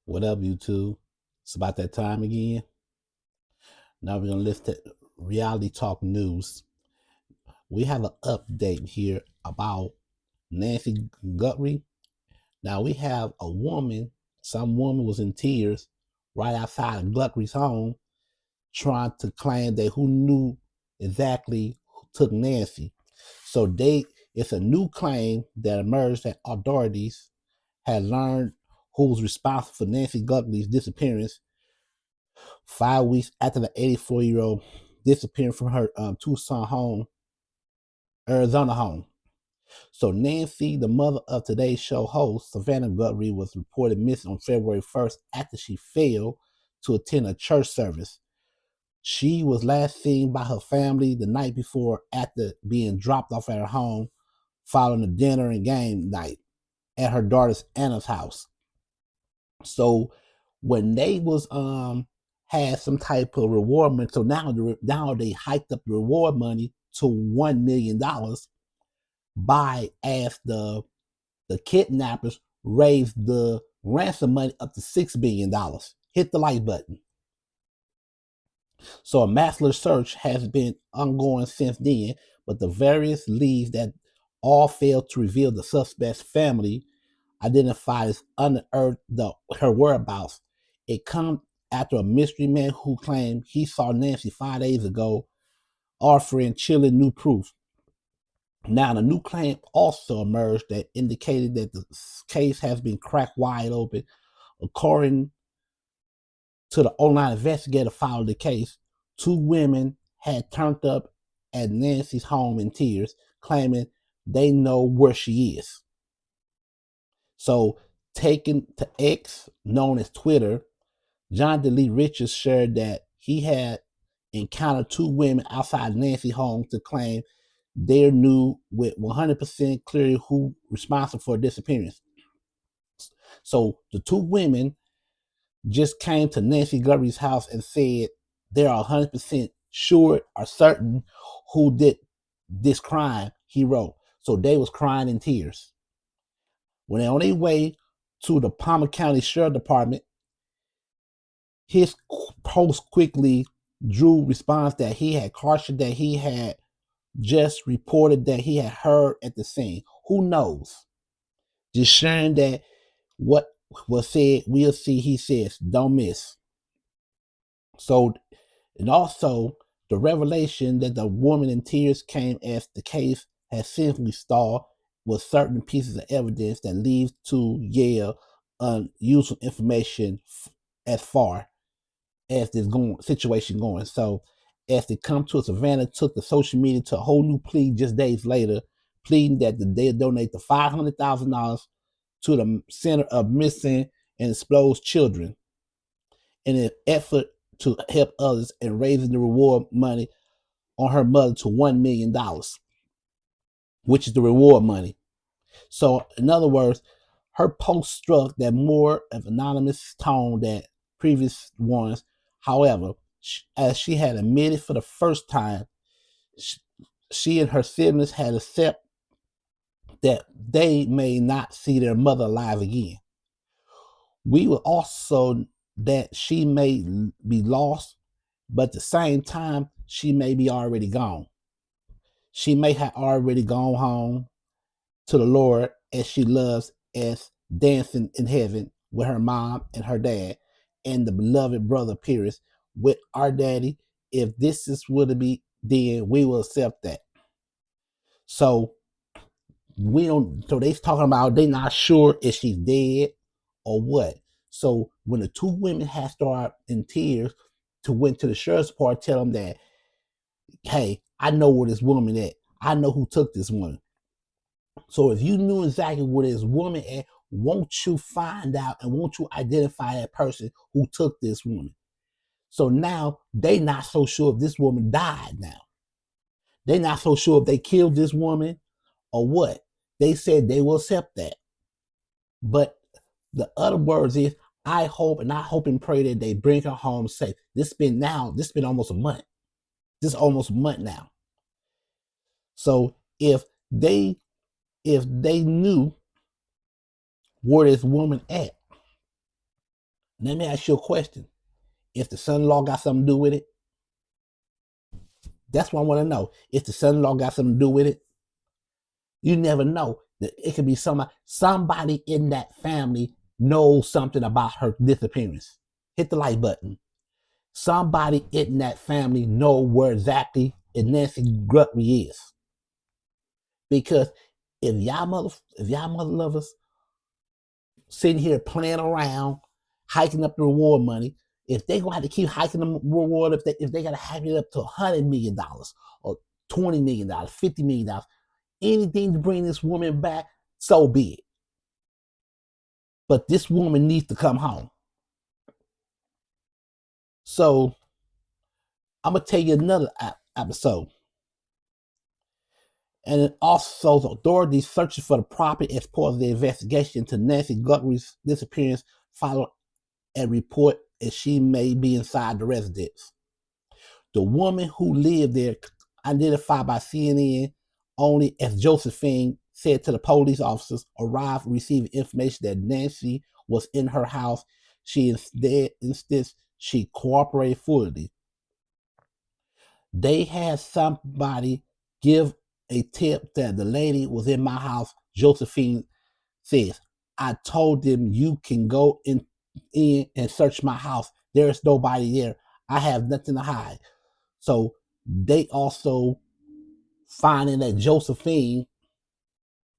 What up, YouTube? It's about that time again. Now we're gonna list the reality talk news. We have an update here about Nancy Guthrie. Now we have a woman. Some woman was in tears right outside of Guthrie's home, trying to claim that who knew exactly who took Nancy. So it's a new claim that emerged that authorities had learned who was responsible for Nancy Guthrie's disappearance 5 weeks after the 84-year-old disappeared from her Tucson home, Arizona home. So Nancy, the mother of today's show host, Savannah Guthrie, was reported missing on February 1st after she failed to attend a church service. She was last seen by her family the night before after being dropped off at her home following a dinner and game night at her daughter's Anna's house. So when they was had some type of reward money, so now they hiked up the reward money to $1 million by as the kidnappers raised the ransom money up to $6 billion. Hit the like button. So a massless search has been ongoing since then, but the various leads that all failed to reveal the suspect's family identified as unearthed her whereabouts. It comes after a mystery man who claimed he saw Nancy 5 days ago, offering chilling new proof. Now, the new claim also emerged that indicated that the case has been cracked wide open. According to the online investigator following the case, two women had turned up at Nancy's home in tears, claiming they know where she is. So, taken to X, known as Twitter, John DeLee Richards shared that he had encountered two women outside Nancy's home to claim they knew with 100% clarity who responsible for her disappearance. So the two women just came to Nancy Guthrie's house and said they are 100% sure or certain who did this crime, he wrote. So they was crying in tears. When they're on their way to the Palmer County Sheriff Department, his post quickly drew response that he had cautioned that he had just reported that he had heard at the scene. Who knows? Just sharing that what was said, we'll see, he says, don't miss. So, and also the revelation that the woman in tears came as the case has simply stalled with certain pieces of evidence that leads to Yale useful information as far as this situation going. So as they come to Savannah took the social media to a whole new plea just days later, pleading that they donate the $500,000 to the Center of Missing and Exposed Children in an effort to help others and raising the reward money on her mother to $1 million, which is the reward money. So in other words, her post struck that more of anonymous tone than previous ones. However, as she had admitted for the first time, she and her siblings had accepted that they may not see their mother alive again. We will also that she may be lost, but at the same time, she may be already gone. She may have already gone home to the Lord as she loves, as dancing in heaven with her mom and her dad and the beloved brother Pierce with our daddy. If this is what it be, then we will accept that. So we don't. So they talking about they not sure if she's dead or what. So when the two women had started in tears to went to the sheriff's department, tell them that, hey, I know where this woman at. I know who took this woman. So if you knew exactly where this woman at, won't you find out and won't you identify that person who took this woman? So now they not so sure if this woman died now. They not so sure if they killed this woman or what. They said they will accept that. But the other words is, I hope and pray that they bring her home safe. This been almost a month. This is almost a month now. So if they knew where this woman at, Let me ask you a question. If the son-in-law got something to do with it, that's what I want to know. If the son-in-law got something to do with it, you never know. That it could be somebody in that family knows something about her disappearance. Hit the like button. Somebody in that family know where exactly Nancy Guthrie is. Because if y'all mother lovers sitting here playing around, hiking up the reward money, if they gonna have to keep hiking the reward, if they gotta hike it up to $100 million or $20 million, $50 million, anything to bring this woman back, so be it. But this woman needs to come home. So I'm gonna tell you another episode. And it also, the authorities searching for the property as part of the investigation into Nancy Guthrie's disappearance followed a report that she may be inside the residence. The woman who lived there, identified by CNN only as Josephine, said to the police officers arrived receiving information that Nancy was in her house. She instead she cooperated fully. They had somebody give a tip that the lady was in my house. Josephine says, I told them you can go in and search my house. There's nobody there. I have nothing to hide. So they also finding that Josephine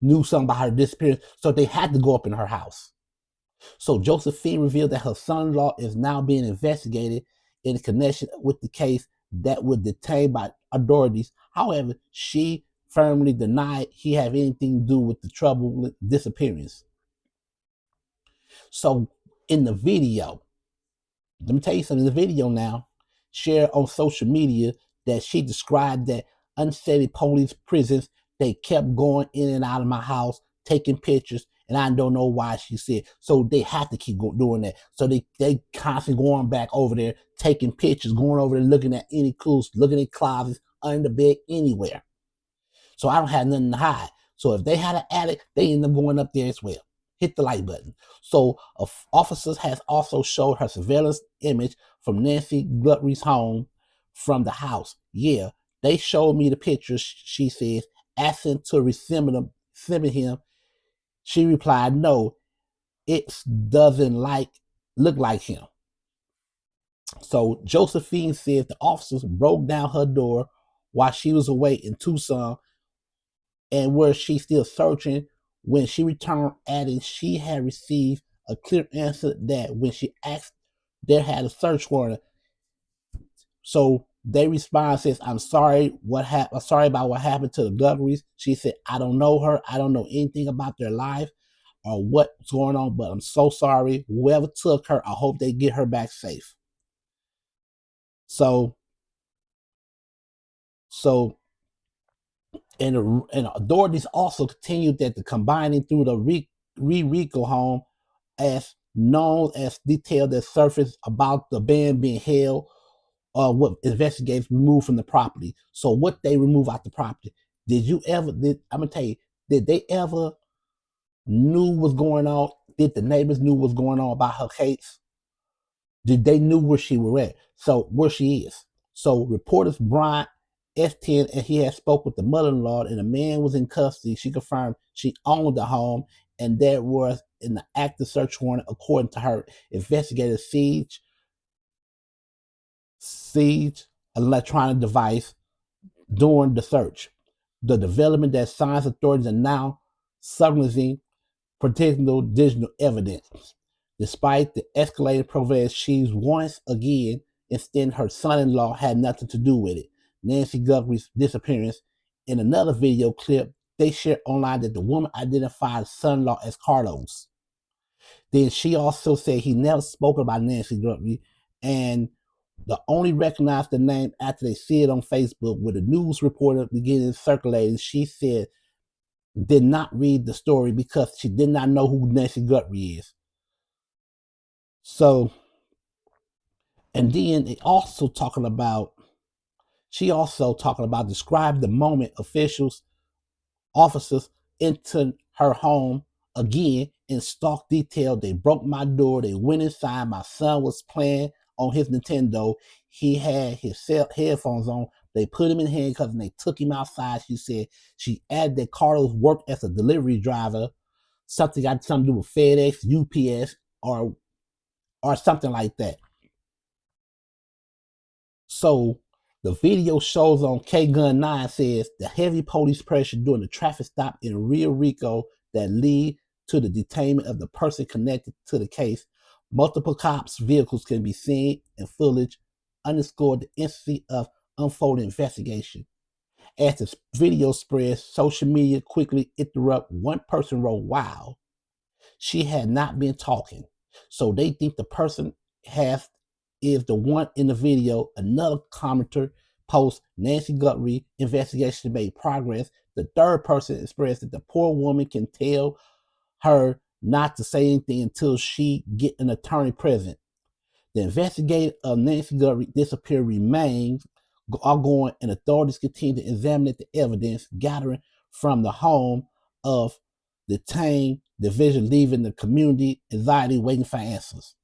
knew something about her disappearance. So they had to go up in her house. So Josephine revealed that her son-in-law is now being investigated in connection with the case that was detained by authorities. However, she firmly denied he had anything to do with the troubled disappearance. So in the video, let me tell you something, in the video now, shared on social media, that she described that unsteady police presence, they kept going in and out of my house, taking pictures, and I don't know why, she said. So they have to keep doing that. So they constantly going back over there, taking pictures, going over there, looking at any clues, looking at closets, under the bed, anywhere. So I don't have nothing to hide. So if they had an attic, they end up going up there as well. Hit the like button. So officers has also showed her surveillance image from Nancy Guthrie's home from the house. Yeah, they showed me the pictures, she says, asking to resemble him. She replied, no, it doesn't look like him. So Josephine says the officers broke down her door while she was away in Tucson, and where she's still searching. When she returned, adding she had received a clear answer that when she asked, there had a search warrant. So they respond, says, I'm sorry I'm sorry about what happened to the Guthries. She said, I don't know her. I don't know anything about their life or what's going on, but I'm so sorry. Whoever took her, I hope they get her back safe. So and authorities also continued that the combining through the Rico home, as known as detailed that surfaced about the band being held, what investigators removed from the property. So what they remove out the property? I'm gonna tell you, did they ever knew what's going on? Did the neighbors knew what's going on about her case? Did they knew where she was at? So where she is. So reporters Bryant S10, and he had spoke with the mother-in-law, and the man was in custody. She confirmed she owned the home, and there was an active search warrant according to her. Investigators siege electronic device during the search. The development that science authorities are now silencing potential digital evidence. Despite the escalated progress, she's once again insisting her son-in-law had nothing to do with it. Nancy Guthrie's disappearance. In another video clip they shared online, that the woman identified son-in-law as Carlos. Then she also said he never spoke about Nancy Guthrie, and the only recognized the name after they see it on Facebook, with the news reporter beginning circulating. She said did not read the story because she did not know who Nancy Guthrie is. So, and then it also talking about, she also talking about describe the moment officers entered her home again in stark detail. They broke my door. They went inside. My son was playing on his Nintendo. He had his headphones on. They put him in handcuffs and they took him outside. She said she added that Carlos worked as a delivery driver. Something got something to do with FedEx, UPS, or something like that. So the video shows on K-Gun 9 says the heavy police pressure during the traffic stop in Rio Rico that lead to the detainment of the person connected to the case. Multiple cops' vehicles can be seen and footage underscored the intensity of unfolding investigation. As the video spreads, social media quickly interrupt. One person wrote, "Wow, she had not been talking." So they think the person is the one in the video. Another commenter posts, "Nancy Guthrie investigation made progress." The third person expressed that the poor woman can tell her not to say anything until she get an attorney present. The investigation of Nancy Guthrie disappearance remains ongoing, and authorities continue to examine the evidence gathering from the home of detained division, leaving the community anxiety waiting for answers.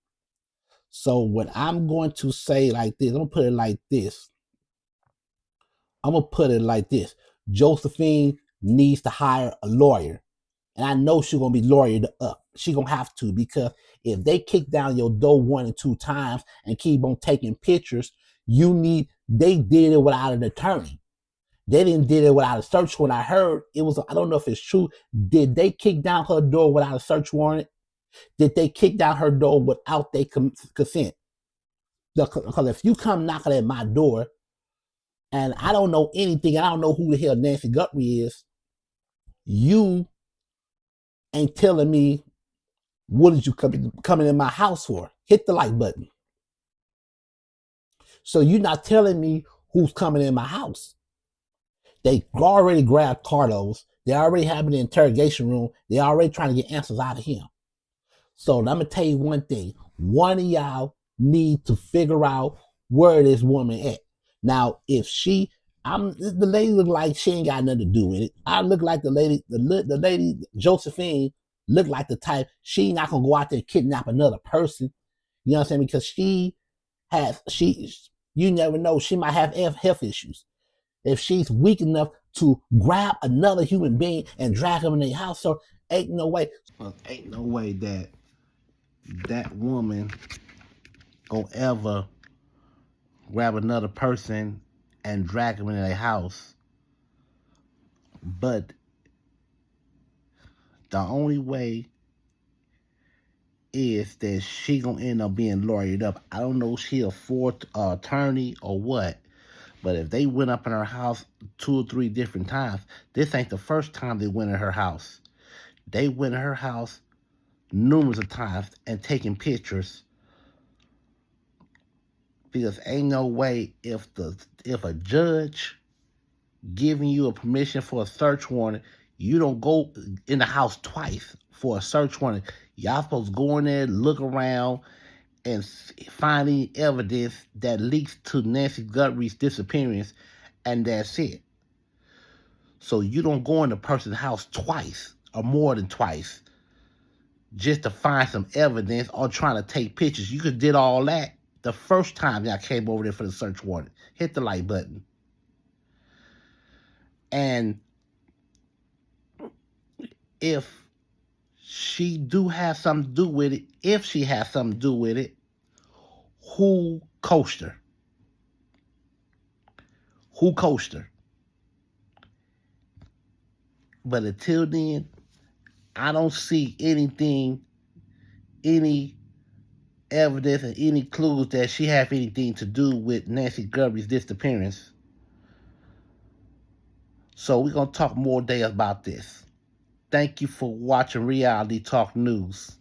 So what I'm going to say like this, I'm gonna put it like this. Josephine needs to hire a lawyer. And I know she's gonna be lawyered up. She's gonna have to, because if they kick down your door 1 and 2 times and keep on taking pictures, they did it without an attorney. They didn't did it without a search warrant. I heard it was, I don't know if it's true. Did they kick down her door without a search warrant? Did they kick down her door without their consent? Because if you come knocking at my door and I don't know anything, I don't know who the hell Nancy Guthrie is, you ain't telling me what did you coming in my house for. Hit the like button. So you're not telling me who's coming in my house. They already grabbed Carlos. They already have an interrogation room. They already trying to get answers out of him. So I'm going to tell you one thing. One of y'all need to figure out where this woman at. Now, if the lady look like she ain't got nothing to do with it. I look like the lady Josephine look like the type, she not going to go out there and kidnap another person. You know what I'm saying? Because you never know. She might have health issues. If she's weak enough to grab another human being and drag him in their house, so ain't no way that woman gonna ever grab another person and drag him in their house. But the only way is that she gonna end up being lawyered up. I don't know if she a fourth attorney or what, but if they went up in her house 2 or 3 different times, this ain't the first time they went in her house. They went in her house numerous of times and taking pictures, because ain't no way if a judge giving you a permission for a search warrant, you don't go in the house twice for a search warrant. Y'all supposed to go in there, look around, and find any evidence that leads to Nancy Guthrie's disappearance, and that's it. So you don't go in the person's house twice or more than twice just to find some evidence or trying to take pictures. You could did all that the first time y'all came over there for the search warrant. Hit the like button. And if she do have something to do with it, who coached her? Who coached her? But until then, I don't see any evidence and any clues that she have anything to do with Nancy Guthrie's disappearance. So we're going to talk more today about this. Thank you for watching Reality Talk News.